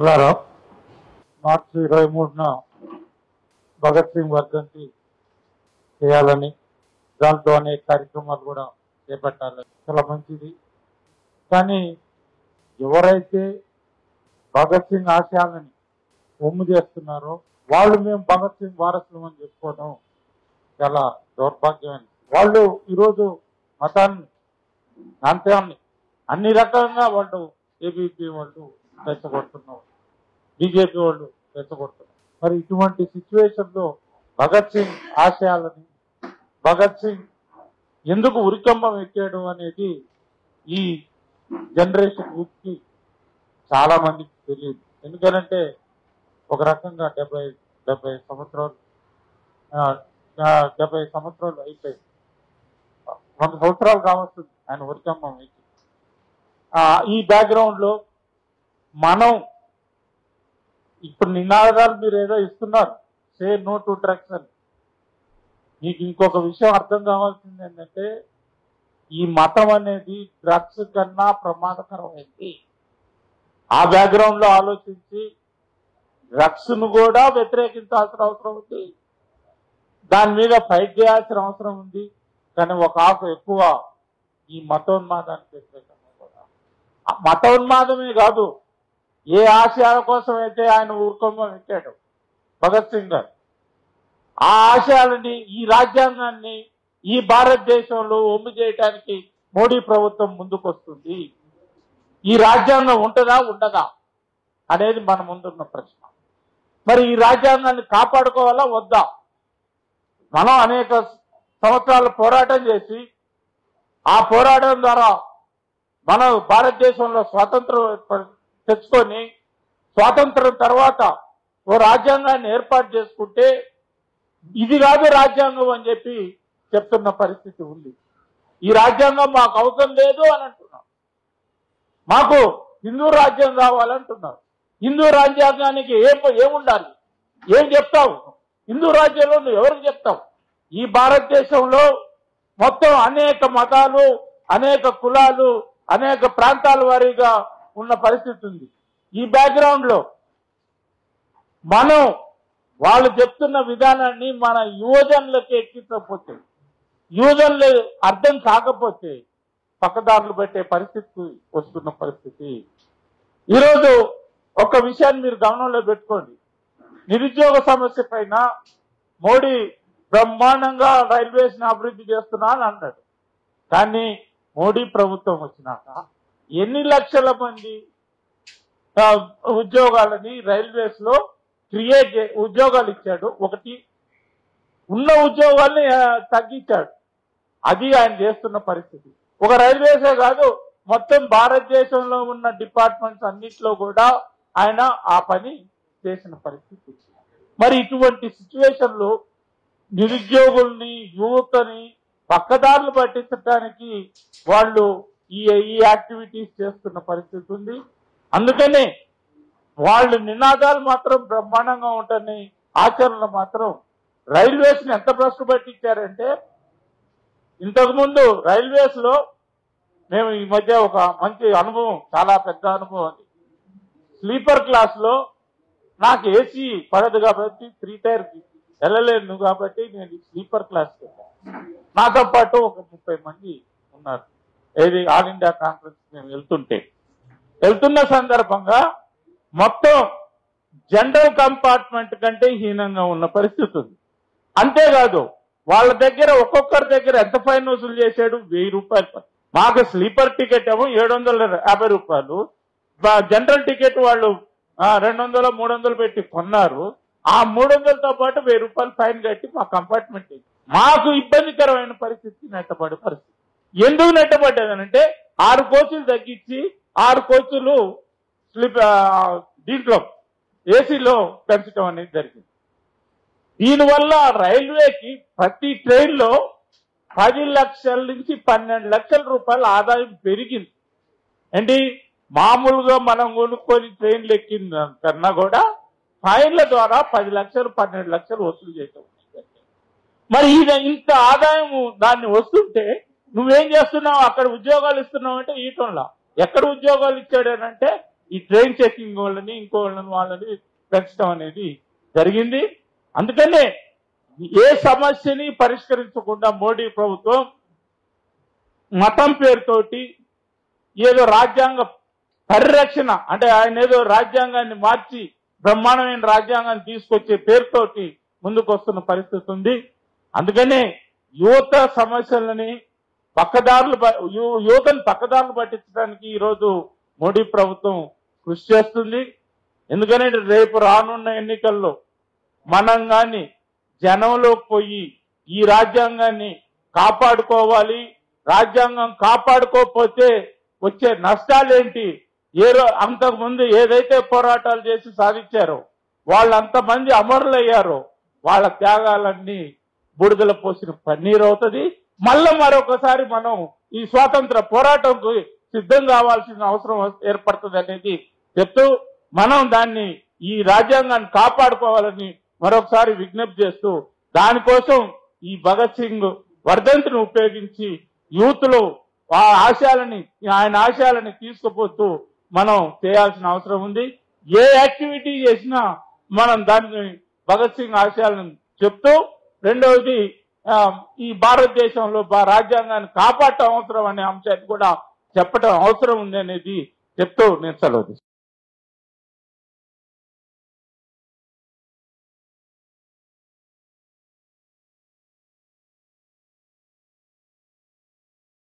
మిత్రులారా, మార్చి 23న భగత్ సింగ్ వర్ధంతి చేయాలని, దాంట్లో అనేక కార్యక్రమాలు కూడా చేపట్టాలని చాలా మంచిది. కానీ ఎవరైతే భగత్ సింగ్ ఆశయాలని ఒమ్ము చేస్తున్నారో వాళ్ళు మేము భగత్ సింగ్ వారసులం అని చెప్పుకోవడం చాలా దౌర్భాగ్యమైనది. వాళ్ళు ఈరోజు మతాన్ని, ప్రాంతాన్ని అన్ని రకాలుగా వాళ్ళు ఏబీపీ వాళ్ళు రెచ్చగొడుతున్నారు, బీజేపీ వాళ్ళు రెచ్చగొడుతున్నారు. మరి ఇటువంటి సిచ్యువేషన్ లో భగత్ సింగ్ ఆశయాలని, భగత్ సింగ్ ఎందుకు ఉరికంబం ఎక్కాడు అనేది ఈ జనరేషన్ యూత్ కి చాలా మందికి తెలియదు. ఎందుకంటే ఒక రకంగా 70 సంవత్సరాలు అయిపోయి 100 సంవత్సరాలు కావస్తుంది ఆయన ఉరికంబం ఎక్కి. ఈ బ్యాక్గ్రౌండ్ లో మనం ఇప్పుడు నినాదాలు మీరు ఏదో ఇస్తున్నారు, సే నో టు డ్రగ్స్ అని. మీకు ఇంకొక విషయం అర్థం కావాల్సింది ఏంటంటే, ఈ మతం అనేది డ్రగ్స్ కన్నా ప్రమాదకరమైంది. ఆ బ్యాక్గ్రౌండ్ లో ఆలోచించి డ్రగ్స్ ను కూడా వ్యతిరేకించాల్సిన అవసరం ఉంది, దాని మీద ఫైట్ చేయాల్సిన అవసరం ఉంది. కానీ ఒక ఆకు ఎక్కువ ఈ మతోన్మాదానికి వ్యతిరేకంగా కూడా. మతోన్మాదమే కాదు, ఏ ఆశయాల కోసం అయితే ఆయన ఉరికంబం ఎక్కాడు భగత్ సింగ్ గారు, ఆ ఆశయాలని, ఈ రాజ్యాంగాన్ని ఈ భారతదేశంలో ఒమ్ము చేయడానికి మోడీ ప్రభుత్వం ముందుకొస్తుంది. ఈ రాజ్యాంగం ఉంటుందా ఉండదా అనేది మన ముందున్న ప్రశ్న. మరి ఈ రాజ్యాంగాన్ని కాపాడుకోవాలా వద్దా? మనం అనేక సంవత్సరాలు పోరాటం చేసి, ఆ పోరాటం ద్వారా మనం భారతదేశంలో స్వాతంత్రం తెచ్చుకొని, స్వాతంత్రం తర్వాత ఓ రాజ్యాంగాన్ని ఏర్పాటు చేసుకుంటే ఇది కాదు రాజ్యాంగం అని చెప్పి చెప్తున్న పరిస్థితి ఉంది. ఈ రాజ్యాంగం మాకు అవసరం లేదు అని అంటున్నాం. మాకు హిందూ రాజ్యం కావాలంటున్నారు. హిందూ రాజ్యాంగానికి ఏముండాలి? ఏం చెప్తావు? హిందూ రాజ్యంలో నువ్వు ఎవరికి చెప్తావు? ఈ భారతదేశంలో మొత్తం అనేక మతాలు, అనేక కులాలు, అనేక ప్రాంతాల వారీగా ఉన్న పరిస్థితి ఉంది. ఈ బ్యాక్గ్రౌండ్ లో మనం వాళ్ళు చెప్తున్న విధానాన్ని మన యువజనులకి ఎక్కించకపోతే, యువజనులు అర్థం కాకపోతే పక్కదారులు పెట్టే పరిస్థితి వస్తున్న పరిస్థితి. ఈరోజు ఒక విషయాన్ని మీరు గమనంలో పెట్టుకోండి. నిరుద్యోగ సమస్య పైన మోడీ బ్రహ్మాండంగా రైల్వేస్ ని అభివృద్ధి చేస్తున్నా అని అన్నాడు. కానీ మోడీ ప్రభుత్వం వచ్చినాక ఎన్ని లక్షల మంది ఉద్యోగాలని రైల్వేస్ లో ఉద్యోగాలు ఇచ్చాడు? ఒకటి. ఉన్న ఉద్యోగాల్ని తగ్గించాడు. అది ఆయన చేస్తున్న పరిస్థితి. ఒక రైల్వేసే కాదు, మొత్తం భారతదేశంలో ఉన్న డిపార్ట్మెంట్స్ అన్నిట్లో కూడా ఆయన ఆ పని చేసిన పరిస్థితి. మరి ఇటువంటి సిచ్యువేషన్ లో నిరుద్యోగుల్ని, యువతని పక్కదారులు పట్టించడానికి వాళ్ళు ఈ యాక్టివిటీస్ చేస్తున్న పరిస్థితి ఉంది. అందుకనే వాళ్ళు నినాదాలు మాత్రం బ్రహ్మాండంగా ఉంటాయి, ఆచరణలు మాత్రం రైల్వేస్ ని ఎంత భ్రష్టు పట్టించారంటే, ఇంతకుముందు రైల్వేస్ లో మేము ఈ మధ్య ఒక మంచి అనుభవం, చాలా పెద్ద అనుభవం అది. స్లీపర్ క్లాస్ లో నాకు ఏసీ పడదు కాబట్టి 3 టైర్ వెళ్ళలేను కాబట్టి నేను స్లీపర్ క్లాస్ వెళ్ళాను. నాతో పాటు ఒక 30 మంది ఉన్నారు. ఏది ఆల్ ఇండియా కాన్ఫరెన్స్ మేము వెళ్తున్న సందర్భంగా మొత్తం జనరల్ కంపార్ట్మెంట్ కంటే హీనంగా ఉన్న పరిస్థితి ఉంది. అంతేకాదు, వాళ్ళ దగ్గర ఒక్కొక్కరి దగ్గర ఎంత ఫైన్ వసూలు చేశాడు? 1000 రూపాయలు. మాకు స్లీపర్ టికెట్ ఏమో 750 రూపాయలు, జనరల్ టికెట్ వాళ్ళు 200, 300 పెట్టి కొన్నారు. ఆ 300తో పాటు 1000 రూపాయలు ఫైన్ కట్టి మా కంపార్ట్మెంట్ మాకు ఇబ్బందికరమైన పరిస్థితి, నెట్టబడే పరిస్థితి. ఎందుకు నెట్టబడ్డదనంటే 6 కోచ్లు తగ్గించి 6 కోచ్లు దీంట్లో ఏసీలో పెంచడం అనేది జరిగింది. దీనివల్ల రైల్వేకి ప్రతి ట్రైన్ లో 10 లక్షల నుంచి 12 లక్షల రూపాయల ఆదాయం పెరిగింది. ఏంటి, మామూలుగా మనం కొనుక్కొని ట్రైన్లు ఎక్కిన కన్నా కూడా ఫైన్ల ద్వారా 10 లక్షలు 12 లక్షలు వసూలు చేయటం. మరి ఇంత ఆదాయం దాన్ని వస్తుంటే నువ్వేం చేస్తున్నావు? అక్కడ ఉద్యోగాలు ఇస్తున్నావు అంటే ఈటంలా. ఎక్కడ ఉద్యోగాలు ఇచ్చాడనంటే ఈ ట్రైన్ చెకింగ్ వాళ్ళని వాళ్ళని పెంచడం అనేది జరిగింది. అందుకనే ఏ సమస్యని పరిష్కరించకుండా మోడీ ప్రభుత్వం మతం పేరుతోటి ఏదో రాజ్యాంగ పరిరక్షణ అంటే ఆయన ఏదో రాజ్యాంగాన్ని మార్చి బ్రహ్మాండమైన రాజ్యాంగాన్ని తీసుకొచ్చే పేరుతోటి ముందుకు వస్తున్న పరిస్థితి ఉంది. అందుకనే యువత సమస్యలని యువతను పక్కదారులు పట్టించడానికి ఈరోజు మోడీ ప్రభుత్వం కృషి చేస్తుంది. ఎందుకంటే రేపు రానున్న ఎన్నికల్లో మనం గాని జనంలోకి పోయి ఈ రాజ్యాంగాన్ని కాపాడుకోవాలి, రాజ్యాంగం కాపాడుకోకపోతే వచ్చే నష్టాలేంటి, అంతకుముందు ఏదైతే పోరాటాలు చేసి సాధించారో వాళ్ళంతమంది అమరులయ్యారో వాళ్ళ త్యాగాలన్నీ బూడిదల పోసిన పన్నీరు అవుతుంది. మళ్ళా మరొకసారి మనం ఈ స్వాతంత్ర పోరాటంకు సిద్ధం కావాల్సిన అవసరం ఏర్పడుతుంది అనేది చెప్తూ మనం దాన్ని ఈ రాజ్యాంగాన్ని కాపాడుకోవాలని మరొకసారి విజ్ఞప్తి చేస్తూ దానికోసం ఈ భగత్ సింగ్ వర్ధంతిని ఉపయోగించి యూత్ లో ఆయన ఆశయాలని తీసుకుపోతూ మనం చేయాల్సిన అవసరం ఉంది. ఏ యాక్టివిటీ చేసినా మనం దాన్ని భగత్ సింగ్ ఆశయాలను చెప్తూ రెండవది ఈ భారతదేశంలో రాజ్యాంగాన్ని కాపాడటం అవసరం అనే అంశాన్ని కూడా చెప్పడం అవసరం ఉంది అనేది చెప్తూ నేను సెలవు